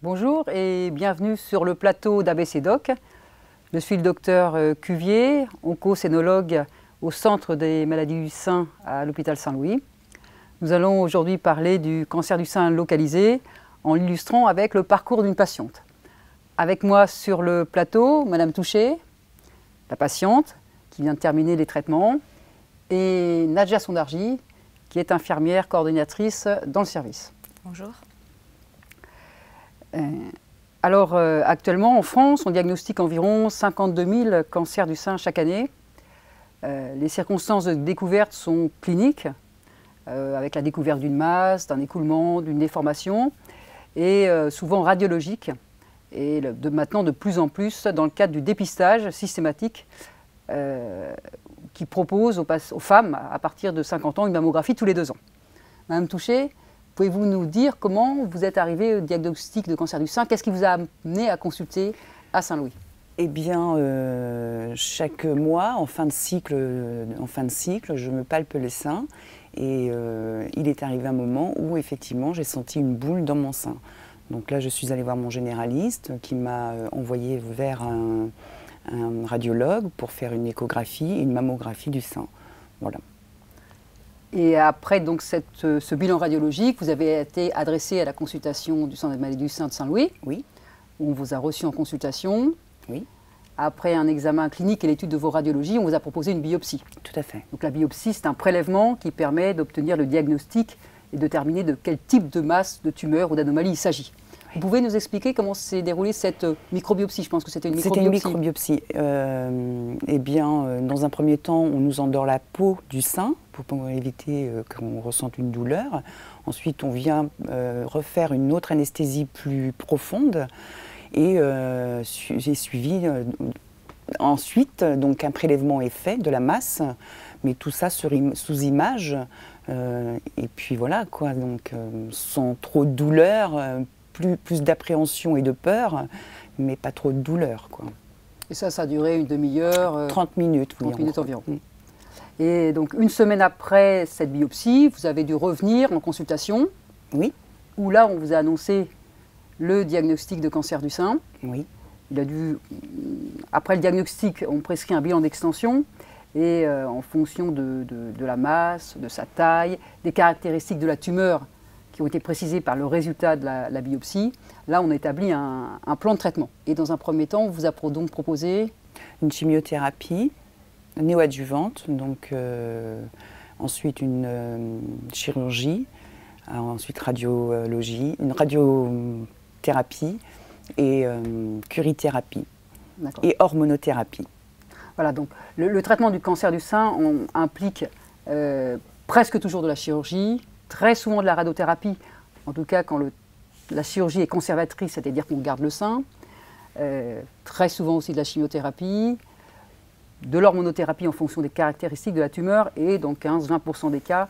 Bonjour et bienvenue sur le plateau d'ABC Doc. Je suis le docteur Cuvier, oncocénologue au Centre des maladies du sein à l'hôpital Saint-Louis. Nous allons aujourd'hui parler du cancer du sein localisé en l'illustrant avec le parcours d'une patiente. Avec moi sur le plateau, Madame Touché, la patiente qui vient de terminer les traitements, et Nadja Sondarji, qui est infirmière coordonnatrice dans le service. Bonjour. Actuellement, en France, on diagnostique environ 52 000 cancers du sein chaque année. Les circonstances de découverte sont cliniques, avec la découverte d'une masse, d'un écoulement, d'une déformation, et souvent radiologiques, et maintenant de plus en plus dans le cadre du dépistage systématique qui propose aux femmes, à partir de 50 ans, une mammographie tous les 2 ans. Madame Touché, pouvez-vous nous dire comment vous êtes arrivée au diagnostic de cancer du sein? Qu'est-ce qui vous a amené à consulter à Saint-Louis? Eh bien, chaque mois, en fin de cycle, je me palpe les seins et il est arrivé un moment où effectivement j'ai senti une boule dans mon sein. Donc là, je suis allée voir mon généraliste qui m'a envoyé vers un radiologue pour faire une échographie et une mammographie du sein. Voilà. Et après donc, ce bilan radiologique, vous avez été adressé à la consultation du Centre des maladies du sein de Saint-Louis. Oui. On vous a reçu en consultation. Oui. Après un examen clinique et l'étude de vos radiologies, on vous a proposé une biopsie. Tout à fait. Donc la biopsie, c'est un prélèvement qui permet d'obtenir le diagnostic et de déterminer de quel type de masse, de tumeur ou d'anomalie il s'agit. Vous pouvez nous expliquer comment s'est déroulée cette microbiopsie? Je pense que c'était une microbiopsie. C'était une microbiopsie. Eh bien, dans un premier temps, on nous endort la peau du sein pour éviter qu'on ressente une douleur. Ensuite, on vient refaire une autre anesthésie plus profonde. Et j'ai suivi ensuite, donc un prélèvement est fait de la masse, mais tout ça sous image. Et puis voilà, quoi, donc sans trop de douleur, plus d'appréhension et de peur, mais pas trop de douleur, quoi. Et ça a duré une demi-heure 30 minutes, oui. 30 minutes environ. Et donc, une semaine après cette biopsie, vous avez dû revenir en consultation. Oui. Où là, on vous a annoncé le diagnostic de cancer du sein. Oui. Après le diagnostic, on prescrit un bilan d'extension. Et en fonction de la masse, de sa taille, des caractéristiques de la tumeur qui ont été précisées par le résultat de la biopsie, là, on a établi un plan de traitement. Et dans un premier temps, on vous a donc proposé une chimiothérapie néoadjuvante, donc ensuite une chirurgie, ensuite une radiothérapie et curithérapie et hormonothérapie. Voilà, donc le traitement du cancer du sein implique presque toujours de la chirurgie, très souvent de la radiothérapie, en tout cas quand la chirurgie est conservatrice, c'est-à-dire qu'on garde le sein, très souvent aussi de la chimiothérapie, de l'hormonothérapie en fonction des caractéristiques de la tumeur, et dans 15-20% des cas,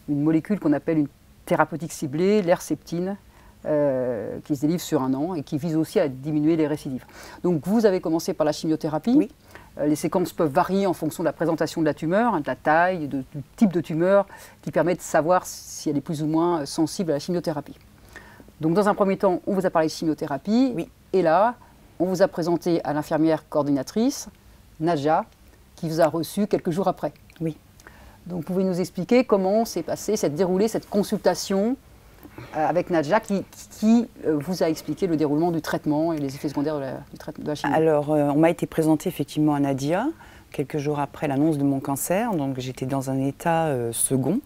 une molécule qu'on appelle une thérapeutique ciblée, l'herceptine, qui se délivre sur 1 an et qui vise aussi à diminuer les récidives. Donc vous avez commencé par la chimiothérapie. Oui. Les séquences peuvent varier en fonction de la présentation de la tumeur, de la taille, du type de tumeur, qui permet de savoir si elle est plus ou moins sensible à la chimiothérapie. Donc dans un premier temps, on vous a parlé de chimiothérapie. Oui. Et là, on vous a présenté à l'infirmière coordinatrice, Nadja, qui vous a reçu quelques jours après. Oui. Donc vous pouvez nous expliquer comment s'est passée, s'est déroulée cette consultation avec Nadja qui vous a expliqué le déroulement du traitement et les effets secondaires de la chimio. Alors, on m'a été présentée effectivement à Nadia, quelques jours après l'annonce de mon cancer, donc j'étais dans un état second.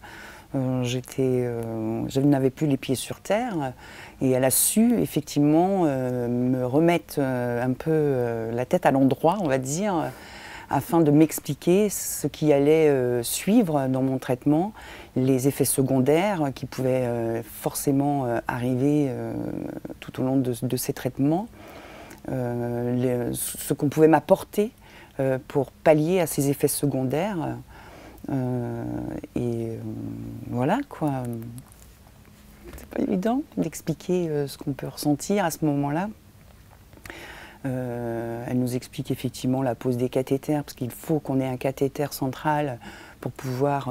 Je n'avais plus les pieds sur terre et elle a su effectivement me remettre un peu la tête à l'endroit, on va dire, afin de m'expliquer ce qui allait suivre dans mon traitement, les effets secondaires qui pouvaient forcément arriver tout au long de ces traitements, ce qu'on pouvait m'apporter pour pallier à ces effets secondaires. Voilà, quoi. C'est pas évident d'expliquer ce qu'on peut ressentir à ce moment-là. Elle nous explique effectivement la pose des cathéters, parce qu'il faut qu'on ait un cathéter central pour pouvoir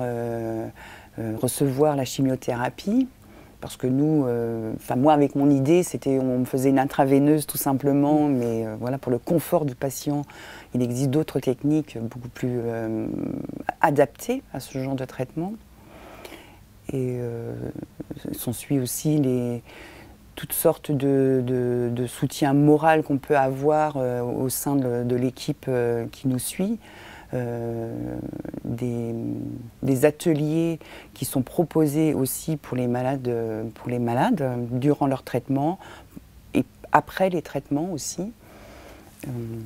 recevoir la chimiothérapie. Parce que nous, moi avec mon idée, on me faisait une intraveineuse tout simplement, mais voilà, pour le confort du patient, il existe d'autres techniques beaucoup plus adaptées à ce genre de traitement. Et s'ensuit aussi toutes sortes de soutien moral qu'on peut avoir au sein de l'équipe qui nous suit. Des ateliers qui sont proposés aussi pour les malades durant leur traitement et après les traitements aussi.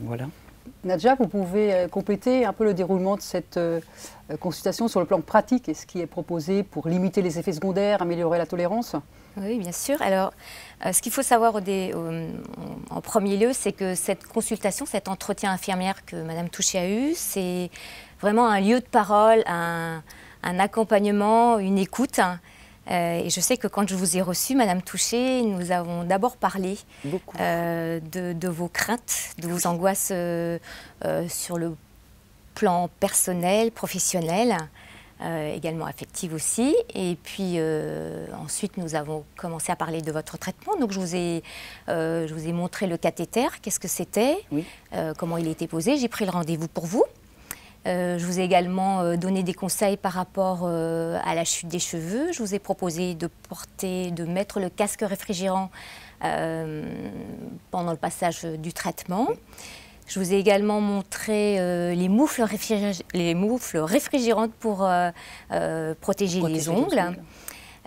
Voilà. Nadja, vous pouvez compléter un peu le déroulement de cette consultation sur le plan pratique et ce qui est proposé pour limiter les effets secondaires, améliorer la tolérance? Oui, bien sûr. Alors, ce qu'il faut savoir en premier lieu, c'est que cette consultation, cet entretien infirmière que Madame Touchet a eu, c'est vraiment un lieu de parole, un accompagnement, une écoute. Et je sais que quand je vous ai reçue, Madame Touchet, nous avons d'abord parlé de vos craintes, de vos angoisses sur le plan personnel, professionnel. Également affective aussi. Et puis ensuite, nous avons commencé à parler de votre traitement. Donc, je vous ai montré le cathéter, qu'est-ce que c'était, comment il était posé. J'ai pris le rendez-vous pour vous. Je vous ai également donné des conseils par rapport à la chute des cheveux. Je vous ai proposé de mettre le casque réfrigérant pendant le passage du traitement. Je vous ai également montré les moufles réfrigérantes pour protéger les ongles.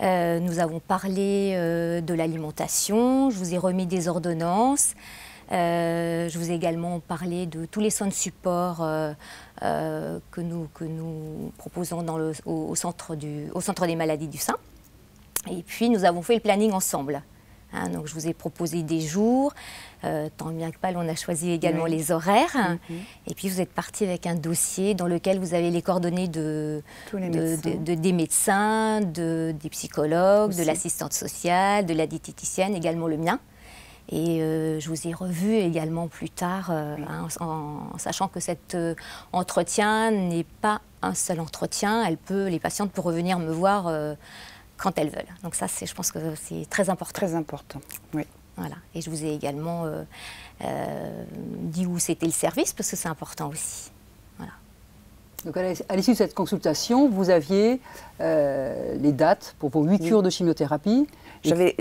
Nous avons parlé de l'alimentation, je vous ai remis des ordonnances. Je vous ai également parlé de tous les soins de support que nous proposons au centre des maladies du sein. Et puis nous avons fait le planning ensemble. Donc je vous ai proposé des jours, tant bien que mal on a choisi également les horaires. Et puis vous êtes parti avec un dossier dans lequel vous avez les coordonnées des médecins, des psychologues, de l'assistante sociale, de la diététicienne, également le mien. Et je vous ai revu également plus tard, en sachant que cet entretien n'est pas un seul entretien. Les patientes peuvent revenir me voir quand elles veulent. Donc ça, je pense que c'est très important. Très important, oui. Voilà. Et je vous ai également dit où c'était le service, parce que c'est important aussi. Voilà. Donc à l'issue de cette consultation, vous aviez les dates pour vos 8 cures de chimiothérapie. J'avais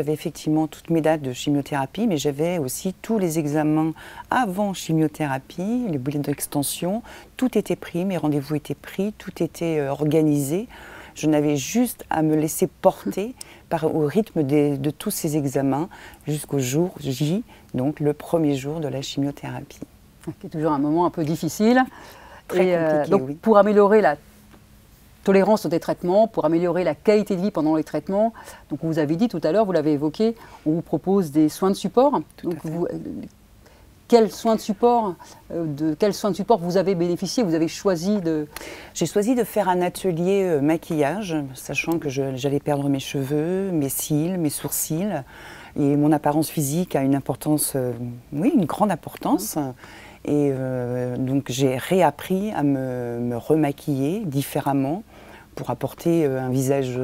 effectivement toutes mes dates de chimiothérapie, mais j'avais aussi tous les examens avant chimiothérapie, les bulletins d'extension. Tout était pris, mes rendez-vous étaient pris, tout était organisé. Je n'avais juste à me laisser porter au rythme de tous ces examens jusqu'au jour J, donc le premier jour de la chimiothérapie. Qui est toujours un moment un peu difficile. Très compliqué, donc, oui. Pour améliorer la tolérance des traitements, pour améliorer la qualité de vie pendant les traitements, donc vous avez dit tout à l'heure, vous l'avez évoqué, on vous propose des soins de support. Donc quels soins de support vous avez bénéficié? Vous avez choisi de... J'ai choisi de faire un atelier maquillage, sachant que j'allais perdre mes cheveux, mes cils, mes sourcils. Et mon apparence physique a une importance, une grande importance. Et donc j'ai réappris à me remaquiller différemment pour apporter un visage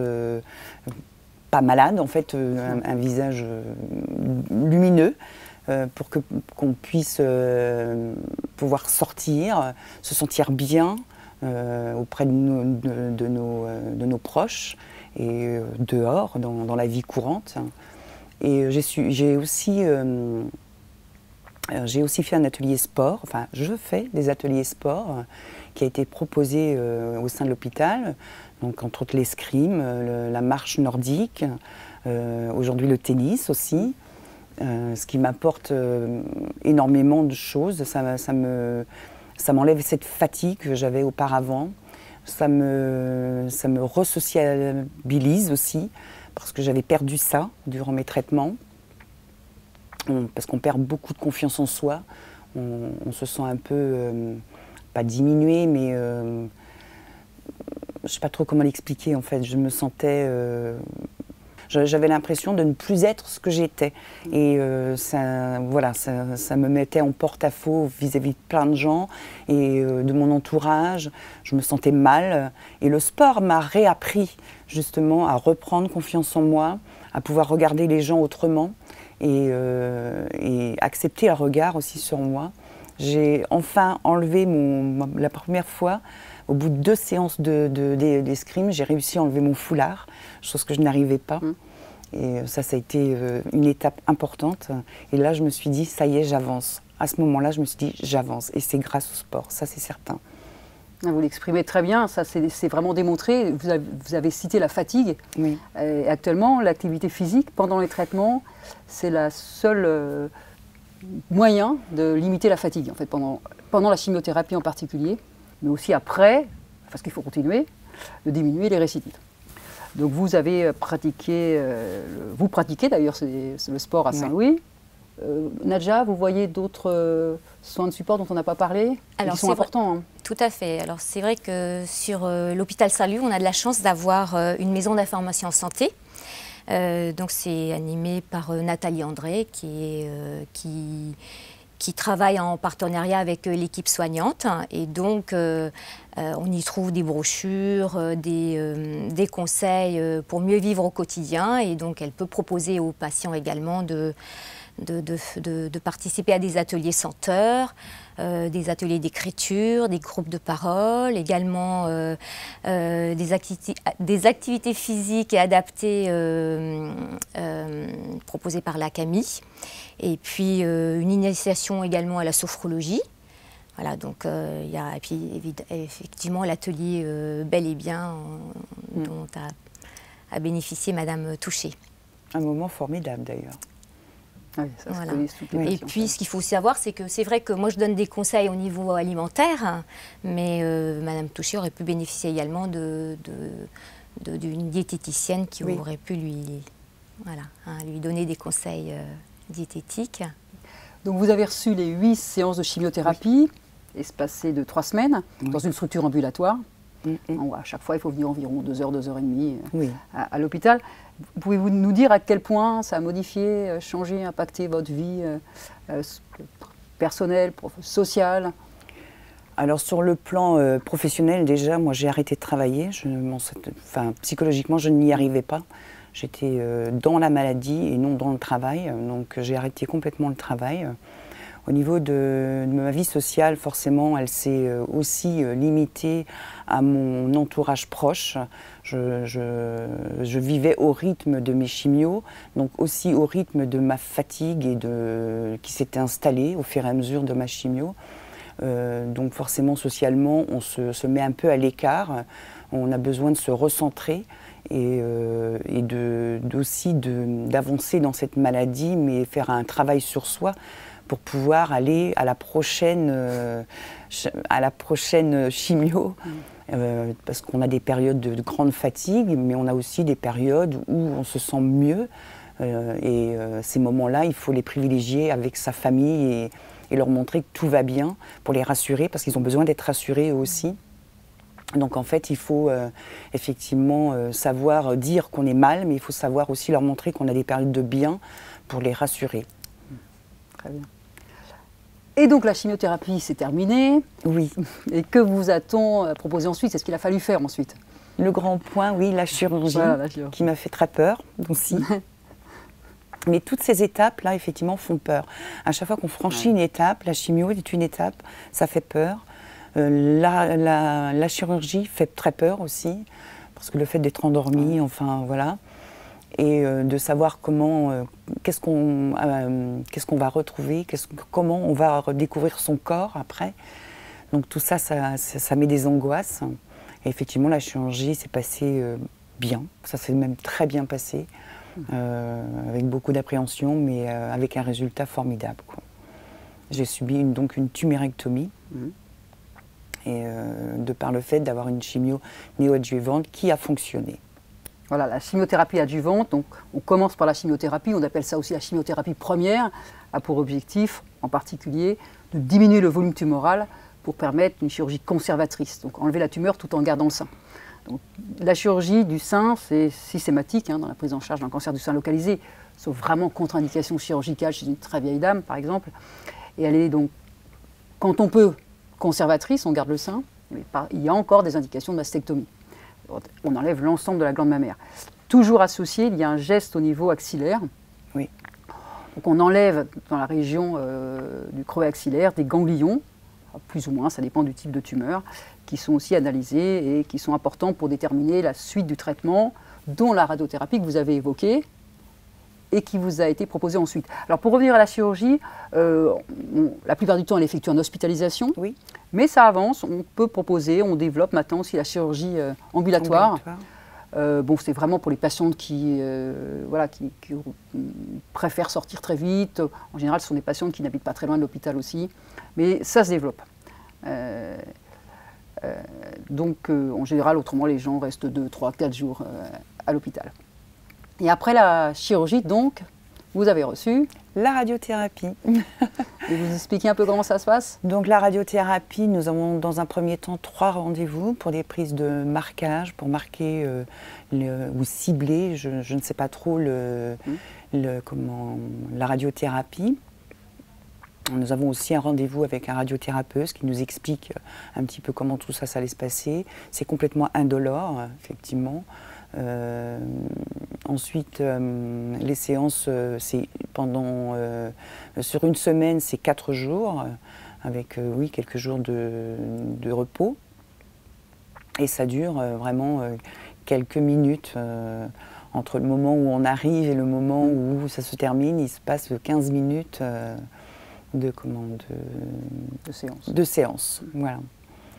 pas malade, en fait, un visage lumineux. Pour qu'on puisse pouvoir sortir, se sentir bien auprès de nos proches et dehors, dans la vie courante. Et j'ai aussi fait un atelier sport, enfin je fais des ateliers sport qui a été proposé au sein de l'hôpital, donc entre autres l'escrime, la marche nordique, aujourd'hui le tennis aussi. Ce qui m'apporte énormément de choses. Ça m'enlève cette fatigue que j'avais auparavant. Ça me resociabilise aussi, parce que j'avais perdu ça durant mes traitements. Parce qu'on perd beaucoup de confiance en soi. On se sent un peu, pas diminué, mais je ne sais pas trop comment l'expliquer en fait. Je me sentais... J'avais l'impression de ne plus être ce que j'étais. Et ça me mettait en porte-à-faux vis-à-vis de plein de gens et de mon entourage. Je me sentais mal. Et le sport m'a réappris justement à reprendre confiance en moi, à pouvoir regarder les gens autrement et accepter un regard aussi sur moi. J'ai enfin enlevé la première fois, au bout de 2 séances d'escrime, j'ai réussi à enlever mon foulard, chose que je n'arrivais pas. Et ça a été une étape importante. Et là, je me suis dit, ça y est, j'avance. À ce moment-là, je me suis dit, j'avance. Et c'est grâce au sport, ça c'est certain. Vous l'exprimez très bien, ça c'est vraiment démontré. Vous avez cité la fatigue. Oui. Et actuellement, l'activité physique pendant les traitements, c'est la seule moyen de limiter la fatigue, en fait, pendant la chimiothérapie en particulier, mais aussi après, parce qu'il faut continuer, de diminuer les récidives. Donc vous avez pratiqué, vous pratiquez d'ailleurs le sport à Saint-Louis. Nadja, vous voyez d'autres soins de support dont on n'a pas parlé, qui sont importants, hein. Tout à fait. Alors c'est vrai que sur l'hôpital Saint-Louis, on a de la chance d'avoir une maison d'information en santé. Donc c'est animé par Nathalie André qui travaille en partenariat avec l'équipe soignante. Et donc on y trouve des brochures, des conseils pour mieux vivre au quotidien. Et donc elle peut proposer aux patients également de participer à des ateliers senteurs, des ateliers d'écriture, des groupes de parole, également des activités physiques et adaptées proposées par la CAMI, et puis une initiation également à la sophrologie. Voilà, donc il y a et puis, effectivement l'atelier Bel et Bien dont a bénéficié Madame Touché. Un moment formidable d'ailleurs. Oui, ça voilà. Et puis, ce qu'il faut savoir, c'est que c'est vrai que moi, je donne des conseils au niveau alimentaire, mais Madame Touché aurait pu bénéficier également d'une diététicienne qui aurait pu lui donner des conseils diététiques. Donc, vous avez reçu les 8 séances de chimiothérapie, espacées de 3 semaines, dans une structure ambulatoire. À chaque fois, il faut venir environ 2 heures, 2 heures et demie à l'hôpital. Pouvez-vous nous dire à quel point ça a modifié, changé, impacté votre vie personnelle, sociale? Alors sur le plan professionnel, déjà, moi j'ai arrêté de travailler. Psychologiquement, je n'y arrivais pas. J'étais dans la maladie et non dans le travail. Donc j'ai arrêté complètement le travail. Au niveau de ma vie sociale, forcément, elle s'est aussi limitée à mon entourage proche. Je vivais au rythme de mes chimios, donc aussi au rythme de ma fatigue qui s'était installée au fur et à mesure de ma chimio. Donc forcément, socialement, on se met un peu à l'écart. On a besoin de se recentrer et aussi d'avancer dans cette maladie, mais faire un travail sur soi pour pouvoir aller à la prochaine chimio, parce qu'on a des périodes de grande fatigue, mais on a aussi des périodes où on se sent mieux. Ces moments-là, il faut les privilégier avec sa famille et leur montrer que tout va bien, pour les rassurer, parce qu'ils ont besoin d'être rassurés eux aussi. Donc en fait, il faut effectivement savoir dire qu'on est mal, mais il faut savoir aussi leur montrer qu'on a des périodes de bien pour les rassurer. Très bien. Et donc la chimiothérapie, c'est terminé. Oui. Et que vous a-t-on proposé ensuite? C'est ce qu'il a fallu faire ensuite? Le grand point, oui, la chirurgie, qui m'a fait très peur aussi. Mais toutes ces étapes-là, effectivement, font peur. À chaque fois qu'on franchit une étape, la chimio est une étape, ça fait peur. La chirurgie fait très peur aussi, parce que le fait d'être endormi, enfin voilà. Et de savoir qu'est-ce qu'on va retrouver, comment on va redécouvrir son corps après. Donc tout ça, ça met des angoisses. Et effectivement, la chirurgie s'est passée bien, ça s'est même très bien passé, avec beaucoup d'appréhension, mais avec un résultat formidable, quoi. J'ai subi donc une tumérectomie, et de par le fait d'avoir une chimio néoadjuvante qui a fonctionné. Voilà, la chimiothérapie adjuvante, donc on commence par la chimiothérapie, on appelle ça aussi la chimiothérapie première, a pour objectif en particulier de diminuer le volume tumoral pour permettre une chirurgie conservatrice, donc enlever la tumeur tout en gardant le sein. Donc, la chirurgie du sein, c'est systématique dans la prise en charge d'un cancer du sein localisé, sauf vraiment contre-indication chirurgicale chez une très vieille dame, par exemple. Et elle est donc, quand on peut, conservatrice, on garde le sein, mais il y a encore des indications de mastectomie. On enlève l'ensemble de la glande mammaire. Toujours associé, il y a un geste au niveau axillaire. Oui. Donc on enlève dans la région du creux axillaire des ganglions, plus ou moins, ça dépend du type de tumeur, qui sont aussi analysés et qui sont importants pour déterminer la suite du traitement, dont la radiothérapie que vous avez évoquée et qui vous a été proposée ensuite. Alors pour revenir à la chirurgie, la plupart du temps elle effectue en hospitalisation, oui. Mais ça avance, on peut proposer, on développe maintenant aussi la chirurgie ambulatoire. Bon, c'est vraiment pour les patientes qui préfèrent sortir très vite. En général, ce sont des patientes qui n'habitent pas très loin de l'hôpital aussi. Mais ça se développe. Donc, en général, autrement, les gens restent 2, 3, 4 jours à l'hôpital. Et après la chirurgie, donc, vous avez reçu la radiothérapie. Et vous expliquez un peu comment ça se passe? Donc la radiothérapie, nous avons dans un premier temps 3 rendez-vous pour des prises de marquage, pour marquer ou cibler, je ne sais pas trop, la radiothérapie. Nous avons aussi un rendez-vous avec un radiothérapeute qui nous explique un petit peu comment tout ça allait se passer. C'est complètement indolore, effectivement. Ensuite, les séances, c'est sur une semaine, c'est 4 jours, avec quelques jours de repos. Et ça dure vraiment quelques minutes. Entre le moment où on arrive et le moment où ça se termine, il se passe 15 minutes de séance. Voilà.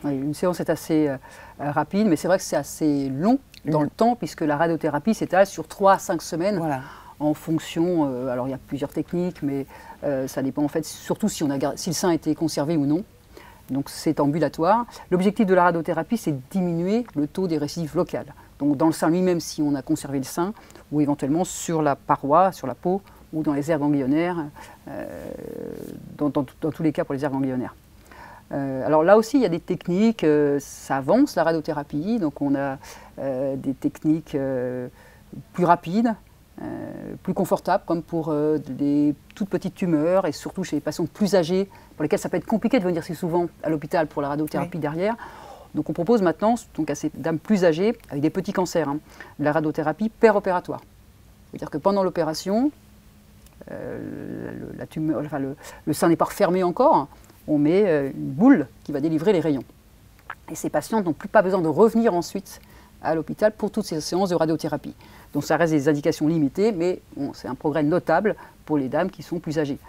Oui, une séance est assez rapide, mais c'est vrai que c'est assez long dans le temps, puisque la radiothérapie s'étale sur 3 à 5 semaines, en fonction, alors il y a plusieurs techniques, mais ça dépend en fait surtout si le sein a été conservé ou non. Donc c'est ambulatoire. L'objectif de la radiothérapie, c'est de diminuer le taux des récidives locales. Donc dans le sein lui-même, si on a conservé le sein, ou éventuellement sur la paroi, sur la peau, ou dans les aires ganglionnaires, dans tous les cas pour les aires ganglionnaires. Alors là aussi, il y a des techniques, ça avance la radiothérapie, donc on a des techniques plus rapides, plus confortables, comme pour des toutes petites tumeurs, et surtout chez les patients plus âgés, pour lesquels ça peut être compliqué de venir si souvent à l'hôpital pour la radiothérapie derrière. Donc on propose maintenant, donc à ces dames plus âgées, avec des petits cancers, de la radiothérapie péropératoire. C'est-à-dire que pendant l'opération, le sein n'est pas refermé encore, on met une boule qui va délivrer les rayons. Et ces patients n'ont plus pas besoin de revenir ensuite à l'hôpital pour toutes ces séances de radiothérapie. Donc ça reste des indications limitées, mais bon, c'est un progrès notable pour les dames qui sont plus âgées.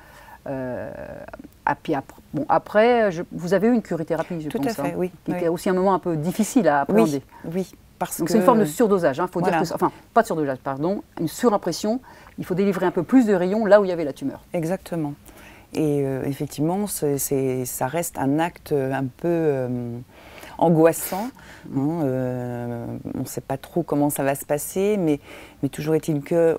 Après, vous avez eu une curithérapie, je pense. Tout à fait, oui. Qui était aussi un moment un peu difficile à appréhender. Oui. Donc c'est une forme de surdosage, faut dire que, enfin pas de surdosage, pardon, une surimpression. Il faut délivrer un peu plus de rayons là où il y avait la tumeur. Exactement. Et effectivement, ça reste un acte un peu angoissant. On ne sait pas trop comment ça va se passer, mais toujours est-il que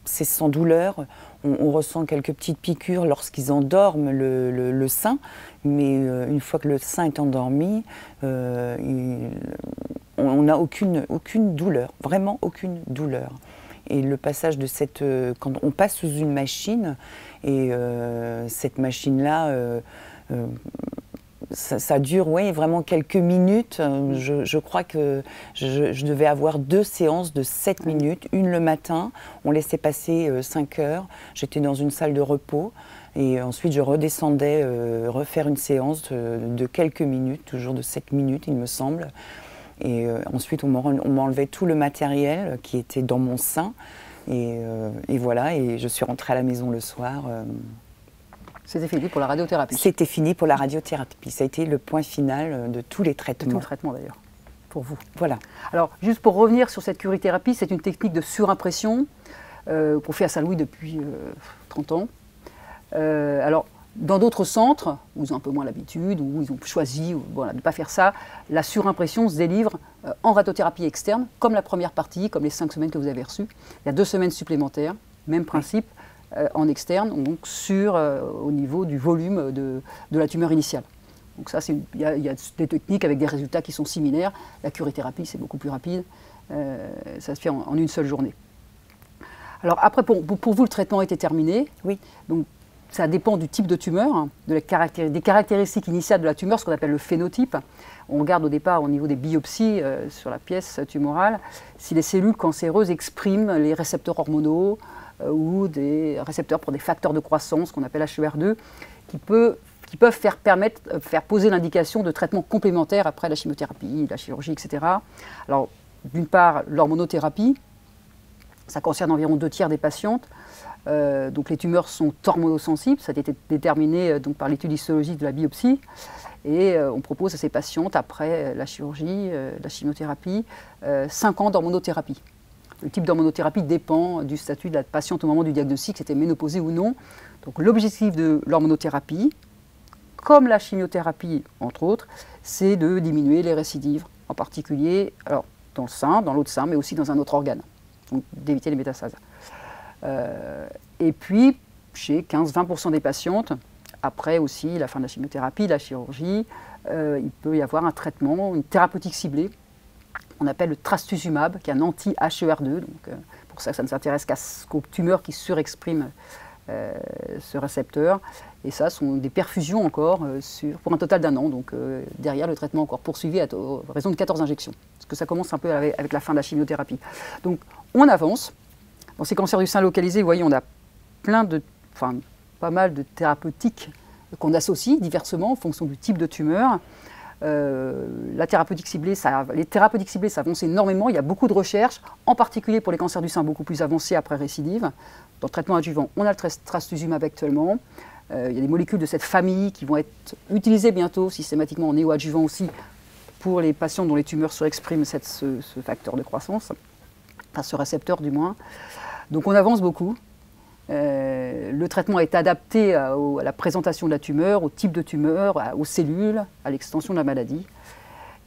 c'est sans douleur. On ressent quelques petites piqûres lorsqu'ils endorment le sein, mais une fois que le sein est endormi, on n'a aucune douleur, vraiment aucune douleur. Et le passage de quand on passe sous une machine, et cette machine-là, ça dure vraiment quelques minutes. Je crois que je devais avoir 2 séances de 7 minutes, une le matin, on laissait passer 5 heures, j'étais dans une salle de repos, et ensuite je redescendais refaire une séance de quelques minutes, toujours de 7 minutes il me semble. Et ensuite, on m'enlevait tout le matériel qui était dans mon sein. Et voilà, et je suis rentrée à la maison le soir. C'était fini pour la radiothérapie. C'était fini pour la radiothérapie. Ça a été le point final de tous les traitements. De tout le traitement d'ailleurs, pour vous. Voilà. Alors, juste pour revenir sur cette curithérapie, c'est une technique de surimpression qu'on fait à Saint-Louis depuis 30 ans. Alors, dans d'autres centres, où ils ont un peu moins l'habitude, où ils ont choisi de ne pas faire ça, la surimpression se délivre en radiothérapie externe, comme la première partie, comme les 5 semaines que vous avez reçues. Il y a 2 semaines supplémentaires, même principe, en externe, donc au niveau du volume de la tumeur initiale. Donc ça, il y a des techniques avec des résultats qui sont similaires. La curithérapie, c'est beaucoup plus rapide. Ça se fait en une seule journée. Alors après, pour vous, le traitement était terminé. Oui. Donc ça dépend du type de tumeur, des caractéristiques initiales de la tumeur, ce qu'on appelle le phénotype. On regarde au départ au niveau des biopsies sur la pièce tumorale si les cellules cancéreuses expriment les récepteurs hormonaux ou des récepteurs pour des facteurs de croissance qu'on appelle HER2 qui peuvent faire poser l'indication de traitements complémentaires après la chimiothérapie, la chirurgie, etc. Alors d'une part, l'hormonothérapie, ça concerne environ 2/3 des patientes. Donc les tumeurs sont hormonosensibles, ça a été déterminé donc, par l'étude histologique de la biopsie. Et on propose à ces patientes, après la chirurgie, la chimiothérapie, 5 ans d'hormonothérapie. Le type d'hormonothérapie dépend du statut de la patiente au moment du diagnostic, c'était ménopausée ou non. Donc l'objectif de l'hormonothérapie, comme la chimiothérapie entre autres, c'est de diminuer les récidives, en particulier alors, dans le sein, dans l'autre sein, mais aussi dans un autre organe, donc d'éviter les métastases. Et puis, chez 15-20% des patientes, après aussi la fin de la chimiothérapie, la chirurgie, il peut y avoir un traitement, une thérapeutique ciblée, qu'on appelle le trastuzumab, qui est un anti-HER2. Donc, pour ça, ça ne s'intéresse qu'aux tumeurs qui surexpriment ce récepteur. Et ça, sont des perfusions encore pour un total d'1 an. Donc, derrière, le traitement encore poursuivi à raison de 14 injections. Parce que ça commence un peu avec la fin de la chimiothérapie. Donc, on avance. Dans ces cancers du sein localisés, vous voyez, on a pas mal de thérapeutiques qu'on associe diversement en fonction du type de tumeur. Les thérapeutiques ciblées, ça avance énormément. Il y a beaucoup de recherches, en particulier pour les cancers du sein beaucoup plus avancés après récidive. Dans le traitement adjuvant, on a le trastuzumab actuellement. Il y a des molécules de cette famille qui vont être utilisées bientôt systématiquement en néoadjuvant aussi pour les patients dont les tumeurs surexpriment ce facteur de croissance, enfin ce récepteur du moins. Donc on avance beaucoup. Le traitement est adapté à la présentation de la tumeur, au type de tumeur, aux cellules, à l'extension de la maladie.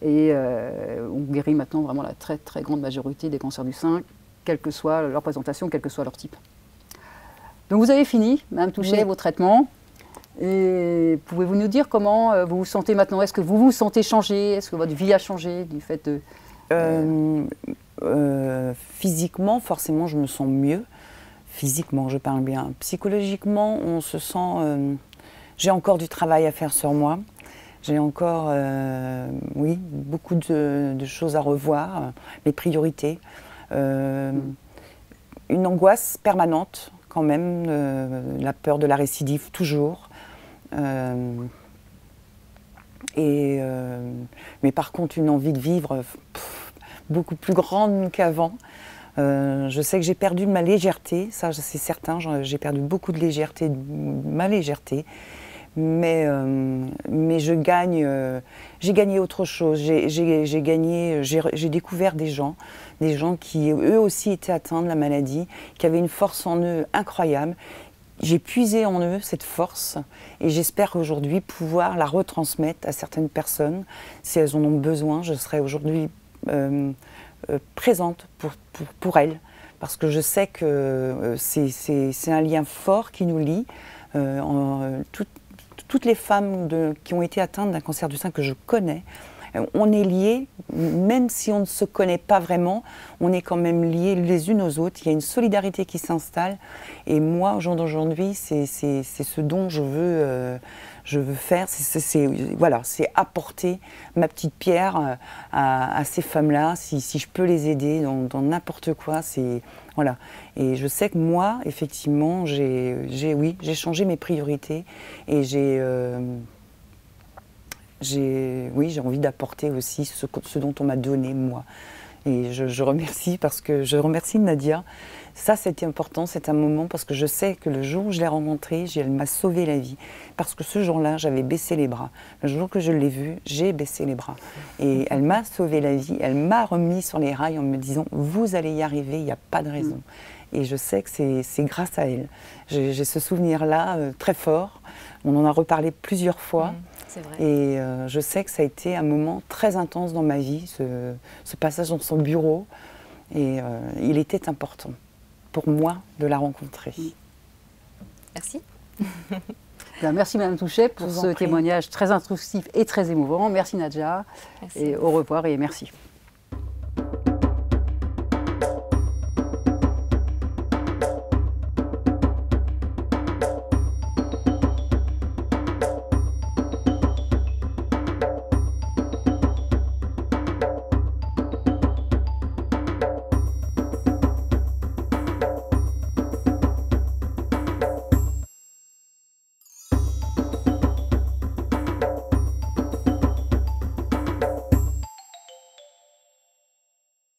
Et on guérit maintenant vraiment la très très grande majorité des cancers du sein, quelle que soit leur présentation, quel que soit leur type. Donc vous avez fini, Madame Touchet, vos traitements. Et pouvez-vous nous dire comment vous vous sentez maintenant? Est-ce que vous vous sentez changé? Est-ce que votre vie a changé du fait de... Physiquement, forcément, je me sens mieux. Physiquement, je parle bien. Psychologiquement, on se sent... j'ai encore du travail à faire sur moi. J'ai encore, oui, beaucoup de choses à revoir, mes priorités. Une angoisse permanente, quand même, la peur de la récidive, toujours. Mais par contre, une envie de vivre beaucoup plus grande qu'avant. Je sais que j'ai perdu de ma légèreté, ça c'est certain, j'ai perdu beaucoup de légèreté, de ma légèreté, mais j'ai gagné autre chose, j'ai découvert des gens qui eux aussi étaient atteints de la maladie, qui avaient une force en eux incroyable. J'ai puisé en eux cette force et j'espère aujourd'hui pouvoir la retransmettre à certaines personnes. Si elles en ont besoin, je serai aujourd'hui présente pour elles, parce que je sais que c'est un lien fort qui nous lie. Toutes les femmes qui ont été atteintes d'un cancer du sein que je connais, on est liés, même si on ne se connaît pas vraiment, on est quand même liés les unes aux autres. Il y a une solidarité qui s'installe. Et moi, au jour d'aujourd'hui, c'est ce dont je veux faire. Voilà, c'est apporter ma petite pierre à ces femmes-là. Si je peux les aider dans n'importe quoi, voilà. Et je sais que moi, effectivement, j'ai changé mes priorités et j'ai envie d'apporter aussi ce dont on m'a donné, moi. Et je remercie je remercie Nadia. Ça, c'était important, c'est un moment, parce que je sais que le jour où je l'ai rencontrée, elle m'a sauvé la vie. Parce que ce jour-là, j'avais baissé les bras. Le jour que je l'ai vue, j'ai baissé les bras. Et elle m'a sauvé la vie, elle m'a remis sur les rails en me disant « Vous allez y arriver, il n'y a pas de raison ». Et je sais que c'est grâce à elle. J'ai ce souvenir-là très fort. On en a reparlé plusieurs fois. C'est vrai. Et je sais que ça a été un moment très intense dans ma vie, ce passage dans son bureau. Et il était important pour moi de la rencontrer. Merci. Merci Madame Touchet pour ce témoignage très instructif et très émouvant. Merci Nadja. Merci. Et au revoir et merci.